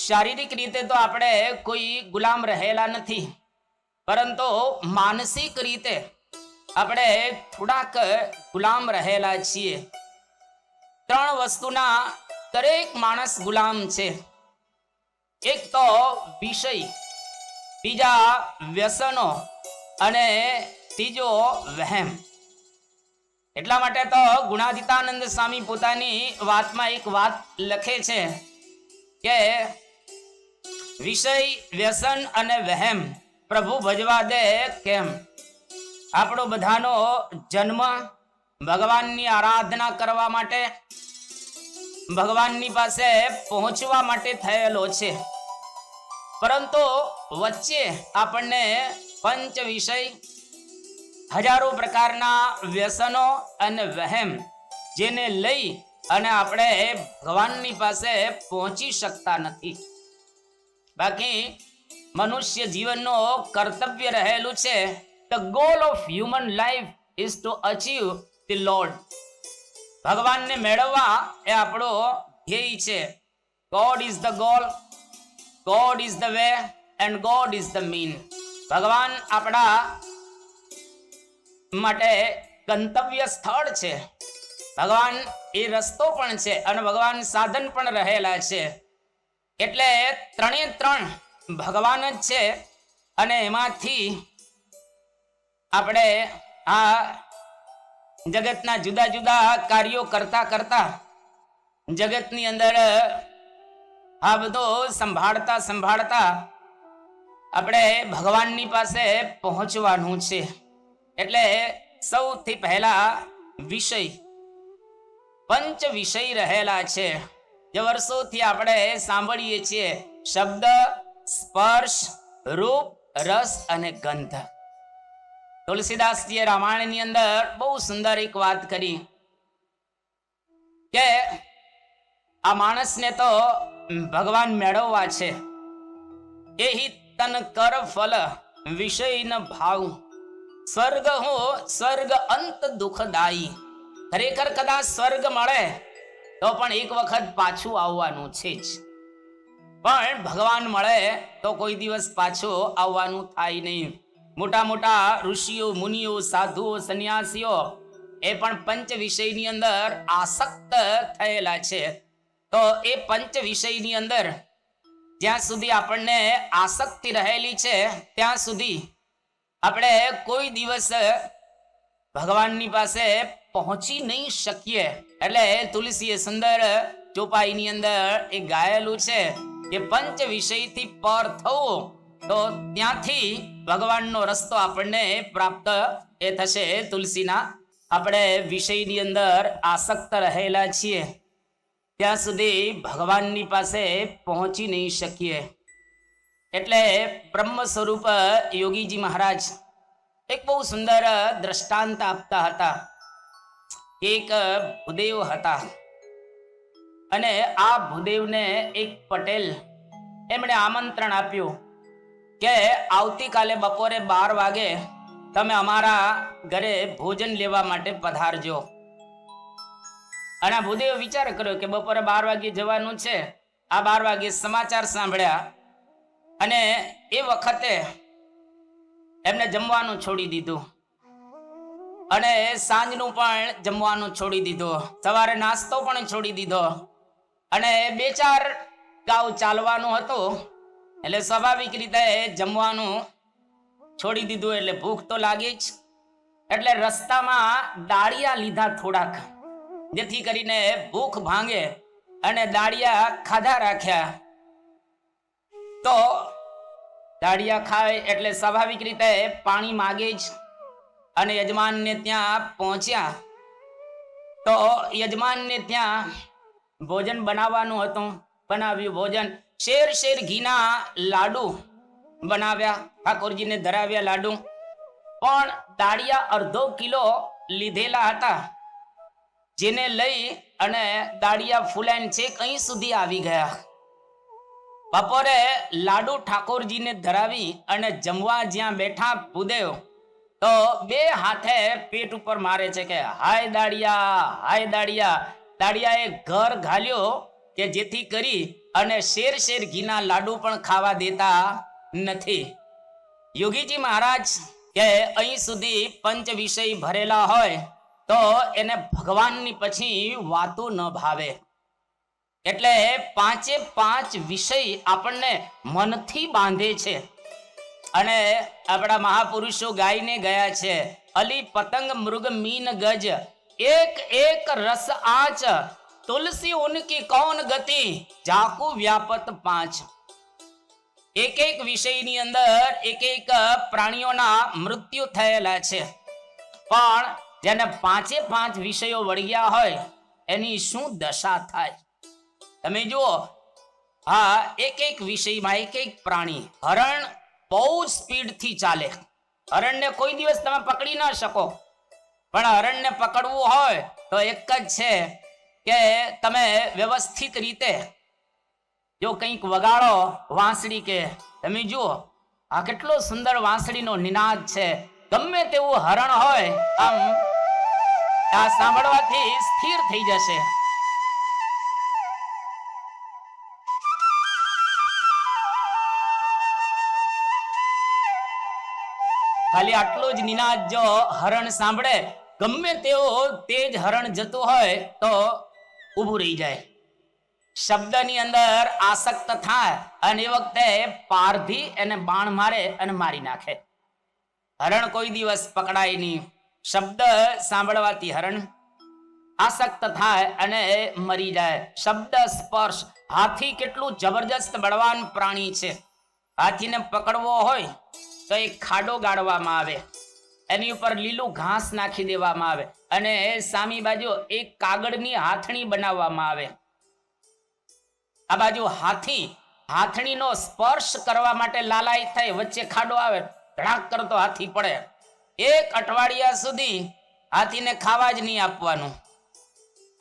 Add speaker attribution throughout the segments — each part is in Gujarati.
Speaker 1: શારીરિક રીતે તો આપણે કોઈ ગુલામ રહેલા નથી, પરંતુ માનસિક રીતે આપણે થોડાક ગુલામ રહેલા છીએ. ત્રણ વસ્તુના દરેક માણસ ગુલામ છે. એક તો વિષય, બીજા વ્યસનો અને ત્રીજો વહેમ. એટલા માટે તો ગુણાતીતાનંદ સ્વામી પોતાની વાતમાં એક વાત લખે છે કે વિષય, વ્યસન અને વહેમ પ્રભુ ભજવા દે કેમ. આપણો બધાનો જન્મ ભગવાનની આરાધના કરવા માટે, ભગવાનની પાસે પહોંચવા માટે થયેલો છે, પરંતુ વચ્ચે આપણને પંચ વિષય, હજારો પ્રકારના વ્યસનો અને વહેમ, જેને લઈ અને આપણે ભગવાનની પાસે પહોંચી શકતા નથી. બાકી મનુષ્ય જીવનનો કર્તવ્ય રહેલું છે, the goal of human life is to achieve the lord. ભગવાનને મેળવવા એ આપણો ધ્યેય છે. God is the goal, God is the way and God is the mean. ભગવાન આપણા માટે ગંતવ્ય સ્થળ છે, ભગવાન એ રસ્તો પણ છે અને ભગવાન સાધન પણ રહેલા છે. એટલે ત્રણે ત્રણ ભગવાન જ છે અને એમાંથી આપણે આ જગતના જુદા જુદા કાર્યો કરતા કરતા જગતની અંદર આ બધો સંભાળતા સંભાળતા આપણે ભગવાનની પાસે પહોંચવાનું છે. એટલે સૌથી પહેલા વિષય, પંચ વિષય રહેલા છે, જે વર્ષોથી આપણે સાંભળીએ છીએ. શબ્દ, સ્પર્શ, રૂપ, રસ અને ગંધ. તુલસીદાસજીએ રામાયણની અંદર બહુ સુંદર એક વાત કરી કે આ માણસને તો ભગવાન મેળવવા છે. એહી તન કર ફલ વિષય ન ભાવ, સ્વર્ગ હો સ્વર્ગ અંત દુઃખદાયી. ખરેખર કદાચ સ્વર્ગ મળે તો પણ એક વખત પાછું આવવાનું છે જ, પણ ભગવાન મળે તો કોઈ દિવસ પાછું આવવાનું થાય નહીં. મોટા મોટા ઋષિઓ, મુનિઓ, સાધુઓ, સંન્યાસીઓ એ પણ પંચ વિષયની અંદર આસક્ત થયેલા છે. તો એ પંચ વિષયની અંદર જ્યાં સુધી આપણને આસક્તિ રહેલી છે ત્યાં સુધી આપણે કોઈ દિવસ ભગવાનની પાસે પહોંચી નહીં શકીએ. એટલે તુલસીએ સુંદર ચોપાઈની અંદર એ ગાયેલું છે કે પંચ વિષયથી પર થવું તો ત્યાંથી ભગવાનનો રસ્તો આપણને પ્રાપ્ત એ થશે. તુલસીના આપણે વિષયની અંદર આસક્ત રહેલા છીએ ત્યાં સુધી ભગવાનની પાસે પહોંચી નહીં શકીએ. એટલે બ્રહ્મ સ્વરૂપ યોગીજી મહારાજ એક બહુ સુંદર દ્રષ્ટાંત આપતા હતા. એક ભૂદેવ હતા અને આ ભૂદેવને એક પટેલ એમણે આમંત્રણ આપ્યું કે આવતીકાલે બપોરે 12 વાગે તમે અમારા ઘરે ભોજન લેવા માટે પધારજો. અને આ ભૂદેવ વિચાર કર્યો કે બપોરે 12 વાગે જવાનું છે. આ 12 વાગે સમાચાર સાંભળ્યા અને એ વખતે એમને જમવાનું છોડી દીધું અને સાંજનું પણ જમવાનું છોડી દીધું, સવારે નાસ્તો પણ છોડી દીધો અને 2-4 ગાવ ચાલવાનું હતું. એટલે સ્વાભાવિક રીતે જમવાનું છોડી દીધું એટલે ભૂખ તો લાગી જ. એટલે રસ્તામાં દાળિયા લીધા થોડાક, જેથી કરીને ભૂખ ભાંગે અને દાળિયા ખાધા રાખ્યા. તો દાળિયા ખાય એટલે સ્વાભાવિક રીતે પાણી માગે જ. અને યજમાનને ત્યાં પહોંચ્યા તો યજમાનને ત્યાં ભોજન બનાવવાનું હતું. બનાવ્યું ભોજન, શેર ઘીના લાડુ બનાવ્યા, ઠાકોરજીને ધરાવ્યા લાડુ. પણ દાળિયા અડધો કિલો લીધેલા હતા, જેને લઈ અને દાળિયા ફૂલાઈને છેક અહીં સુધી આવી ગયા. બપોરે લાડુ ઠાકોરજીને ધરાવી અને જમવા જ્યાં બેઠા ભૂદેવ તો 2 હાથે પેટ ઉપર મારે છે કે હાય દાળિયા. દાળિયાએ ઘર ઘાલ્યો કે જેથી કરી અને શેર શેર ઘીના લાડુ પણ ખાવા દેતા નથી. યોગીજી મહારાજ કે અહીં સુધી પંચ વિષય ભરેલા હોય તો એને ભગવાનની પછી વાતો ન ભાવે. એટલે પાંચે પાંચ વિષય આપણને મનથી બાંધે છે. અને આપણા મહાપુરુષો ગાઈને ગયા છે, અલી પતંગ મૃગ મીન ગજ એક એક રસ આંચ, તુલસી ઉનકી કૌન ગતિ જાકુ વ્યાપત પાંચ. એક એક વિષયની અંદર એક એક પ્રાણીઓના મૃત્યુ થયેલા છે, પણ જેને પાંચે પાંચ વિષયો વળગ્યા હોય એની શું દશા થાય તમે જુઓ. હા, એક એક વિષયમાં એક એક પ્રાણી. હરણ બહુ સ્પીડથી ચાલે. હરણને કોઈ દિવસ તમે પકડી ના શકો, પણ હરણને પકડવું હોય તો એક જ છે કે તમે વ્યવસ્થિત રીતે જો કંઈક વગાડો વાંસળી કે. તમે જુઓ આ કેટલો સુંદર વાંસળીનો નિનાદ છે. ગમે તેવું હરણ હોય આમ આ સાંભળવાથી સ્થિર થઈ જશે. ખાલી આટલો જ નિનાદ જો હરણ સાંભળે, ગમે તેવો તેજ હરણ જતું હોય તો ઊભું રહી જાય. શબ્દની અંદર આસક્ત થાય અને એ વખતે પારધી એને બાણ મારે અને મારી નાખે. હરણ કોઈ દિવસ પકડાય નહીં. શબ્દ સાંભળવાથી હરણ આસક્ત થાય અને મરી જાય. શબ્દ સ્પર્શ. હાથી કેટલું જબરજસ્ત બળવાન પ્રાણી છે. હાથીને પકડવો હોય તો એક ખાડો ગાળવામાં આવે, એની ઉપર લીલું ઘાસ નાખી દેવામાં આવે અને સામી બાજુ એક કાગળની હાથણી બનાવવામાં આવે. આ બાજુ હાથણીનો સ્પર્શ કરવા માટે લાલાયિત થાય, વચ્ચે ખાડો આવે, ધડાક કરતો હાથી પડે. એક અઠવાડિયા સુધી હાથીને ખાવા જ નહીં આપવાનું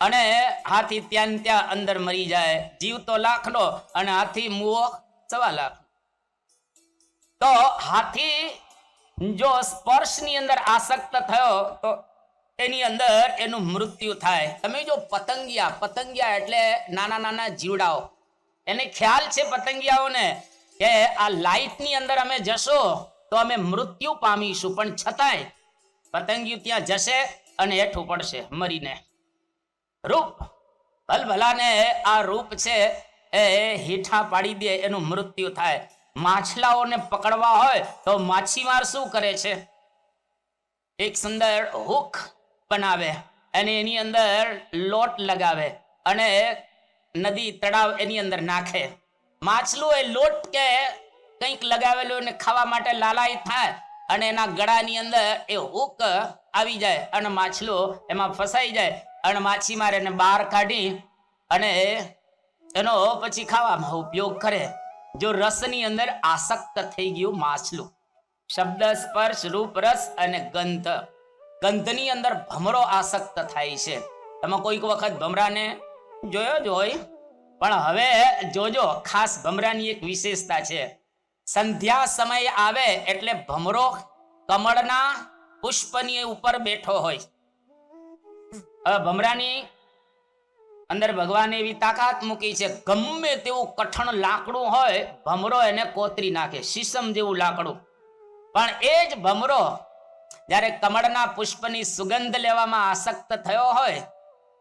Speaker 1: અને હાથી ત્યાં અંદર મરી જાય. જીવતો લાખનો અને હાથી મુવો 1.25 લાખ. તો હાથી જો સ્પર્શની અંદર આસક્ત થયો તો એની અંદર એનું મૃત્યુ થાય. તમે જો પતંગિયા એટલે નાના નાના જીવડાઓ, એને ખ્યાલ છે પતંગિયાઓને કે આ લાઈટની અંદર અમે જશો તો અમે મૃત્યુ પામીશું, પણ છતાંય પતંગિયું ત્યાં જશે અને હેઠું પડશે મરીને. રૂપ ભલભલાને આ રૂપ છે એ હેઠા પાડી દે, એનું મૃત્યુ થાય. માછલાઓને પકડવા હોય તો માછીમાર શું કરે છે? એક સુંદર હુક બનાવે અને એની અંદર લોટ લગાવે અને નદી તળાવ એની અંદર નાખે. માછલું એ લોટ કે કંઈક લગાવેલું એને ખાવા માટે લાલાયિત થાય અને એના ગળાની અંદર એ હુક આવી જાય અને માછલું એમાં ફસાઈ જાય અને માછીમાર એને બહાર કાઢી અને એનો પછી ખાવામાં ઉપયોગ કરે. જો રસની અંદર આસક્ત થઈ ગયું માછલું. શબ્દ સ્પર્શ રૂપ રસ અને ગંધની અંદર ભમરો આસક્ત થાય છે. તમે કોઈક વખત ભમરાને જોયો જ હોય, પણ હવે જોજો ખાસ ભમરાની એક વિશેષતા છે. સંધ્યા સમય આવે એટલે ભમરો કમળના પુષ્પની ઉપર બેઠો હોય. હવે ભમરાની અંદર ભગવાને એવી તાકાત મૂકી છે, ગમે તેવું કઠણ લાકડું હોય ભમરો એને કોતરી નાખે, શીશમ જેવું લાકડું. પણ એ જ ભમરો જ્યારે કમળના પુષ્પની સુગંધ લેવામાં આસક્ત થયો હોય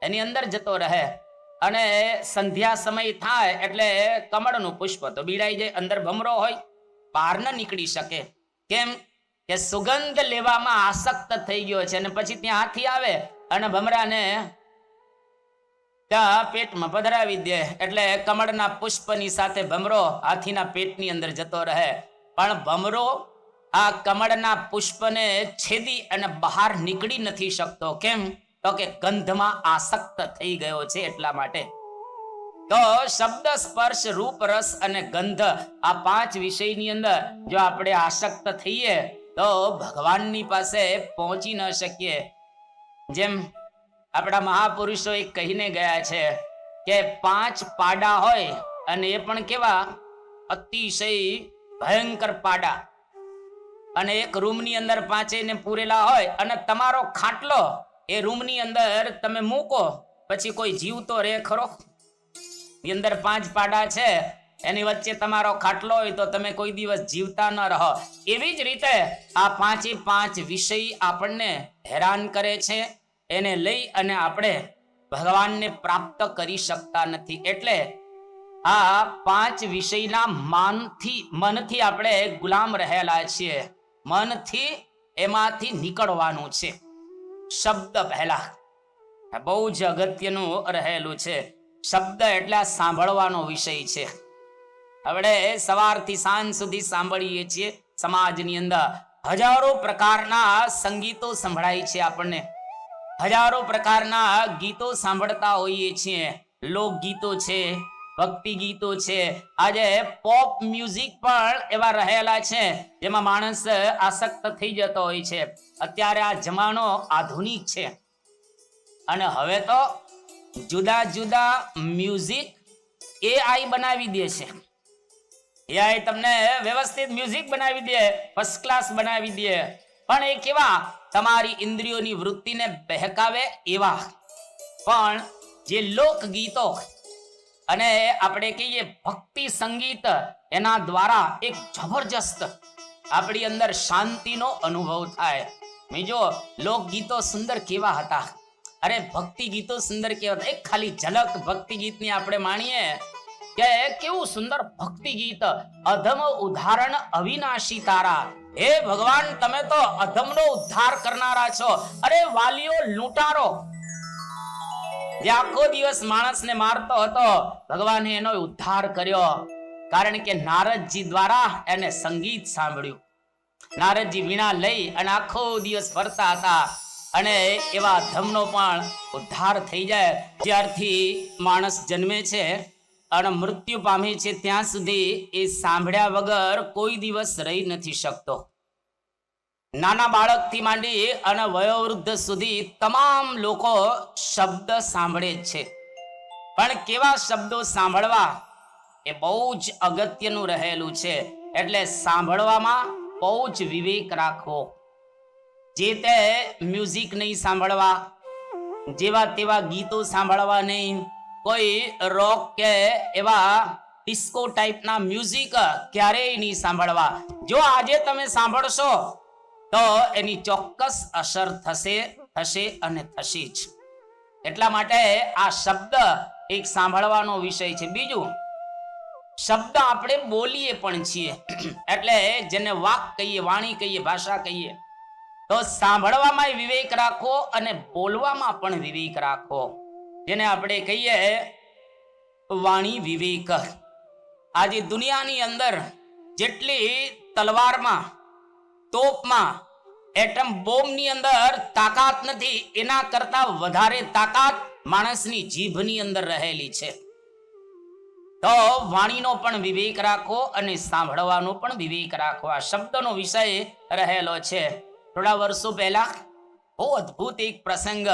Speaker 1: એની અંદર જતો રહે અને સંધ્યા સમય થાય એટલે કમળનું પુષ્પ તો બીડાઈ જાય, અંદર ભમરો હોય, બહાર ન નીકળી શકે. કેમ કે સુગંધ લેવામાં આસક્ત થઈ ગયો છે. અને પછી ત્યાં હાથી આવે અને ભમરાને ત્યાં પેટમાં પધરાવી દે એટલે કમળના પુષ્પની સાથે ભમરો હાથીના પેટની અંદર જતો રહે. પણ ભમરો આ કમળના પુષ્પને છેદી અને બહાર નીકળી નથી શકતો. કેમ? તો કે ગંધમાં આસક્ત થઈ ગયો છે એટલા માટે. તો શબ્દ સ્પર્શ રૂપ રસ અને ગંધ આ 5 વિષયની અંદર જો આપણે આસક્ત થઈએ તો ભગવાનની પાસે પહોંચી ન શકીએ. જેમ આપણા મહાપુરુષો એક કહીને ગયા છે કે 5 પાડા હોય અને એ પણ કેવા અતિશય ભયંકર પાડા, અને એક રૂમની અંદર 5 ને પૂરેલા હોય અને તમારો ખાટલો એ રૂમની અંદર તમે મૂકો, પછી કોઈ જીવતો રે ખરો? ની અંદર 5 પાડા છે, એની વચ્ચે તમારો ખાટલો હોય તો તમે કોઈ દિવસ જીવતા ન રહો. એવી જ રીતે આ 5 વિષય આપણને હેરાન કરે છે. એને લઈ અને આપણે ભગવાનને પ્રાપ્ત કરી શકતા નથી. એટલે આ 5 વિષયના મનથી આપણે ગુલામ રહેલા છીએ. મનથી એમાંથી નીકળવાનું છે. શબ્દ પહેલા બહુ જ અગત્યનું રહેલું છે. શબ્દ એટલે સાંભળવાનો વિષય છે. આપણે સવારથી સાંજ સુધી સાંભળીએ છીએ. સમાજની અંદર હજારો પ્રકારના સંગીતો સંભળાય છે. આપણને હજારો પ્રકારના ગીતો સાંભળતા હોઈએ છીએ. લોકગીતો છે, ભક્તિ ગીતો છે. આજે પોપ મ્યુઝિક પણ એવા રહેલા છે જેમાં માણસ આસક્ત થઈ જતો હોય છે. અત્યારે આ જમાનો આધુનિક છે અને હવે તો જુદા જુદા મ્યુઝિક AI બનાવી દે છે. AI તમને વ્યવસ્થિત મ્યુઝિક બનાવી દે, ફર્સ્ટ ક્લાસ બનાવી દે, પણ એ કેવા તમારી ઇન્દ્રિયોની વૃત્તિને બહેકાવે એવા. પણ જે લોકગીતો અને આપણે કહીએ ભક્તિ સંગીત, એના દ્વારા એક જબરજસ્ત આપણી અંદર શાંતિનો અનુભવ થાય. બીજો લોકગીતો સુંદર કેવા હતા, અરે ભક્તિ ગીતો સુંદર કેવા હતા. એક ખાલી ઝલક ભક્તિ ગીતની આપણે માણીએ કે કેવું સુંદર ભક્તિ ગીત. અધમ ઉદ્ધારણ અવિનાશી તારા, હે ભગવાન તમે તો અધમનો ઉદ્ધાર કરનારા છો. અરે વાલીઓ લૂંટારો જે આખો દિવસ માણસને મારતો હતો, ભગવાને એનો ઉદ્ધાર કર્યો. કારણ કે નારદજી દ્વારા એને સંગીત સાંભળ્યું. નારદજી વીણા લઈ અને આખો દિવસ ફરતા હતા અને એવા ધમનો પણ ઉદ્ધાર થઈ જાય. ત્યારથી માણસ જન્મે છે અને મૃત્યુ પામે છે ત્યાં સુધી એ સાંભળ્યા વગર કોઈ દિવસ રહી નથી શકતો. નાના બાળકથી માંડી અને વયોવૃદ્ધ સુધી તમામ લોકો શબ્દ સાંભળે છે. પણ કેવા શબ્દો સાંભળવા એ બહુ જ અગત્યનું રહેલું છે. એટલે સાંભળવામાં બહુ જ વિવેક રાખવો. જે તે મ્યુઝિક નહીં સાંભળવા, જેવા તેવા ગીતો સાંભળવા નહીં. કોઈ રોક કે એવા ડિસ્કો ટાઈપના મ્યુઝિક ક્યારેય નહીં સાંભળવા. જો આજે તમે સાંભળશો તો એની ચોક્કસ અસર થશે અને થશે જ. એટલા માટે આ શબ્દ એક સાંભળવાનો વિષય છે. બીજું, શબ્દ આપણે બોલીએ પણ છીએ, એટલે જેને વાક કહીએ, વાણી કહીએ, ભાષા કહીએ. તો સાંભળવામાં વિવેક રાખો અને બોલવામાં પણ વિવેક રાખો, જેને આપણે કહીએ વાણી વિવેક. આજે દુનિયાની અંદર જેટલી તલવારમાં, તોપમાં, એટમ બોમ્બની અંદર તાકાત નથી, એના કરતા વધારે તાકાત માણસની જીભની અંદર રહેલી છે. તો વાણીનો પણ વિવેક રાખો અને સાંભળવાનો પણ વિવેક રાખો. આ શબ્દનો વિષય રહેલો છે. થોડા વર્ષો પહેલા બહુ અદ્ભુત એક પ્રસંગ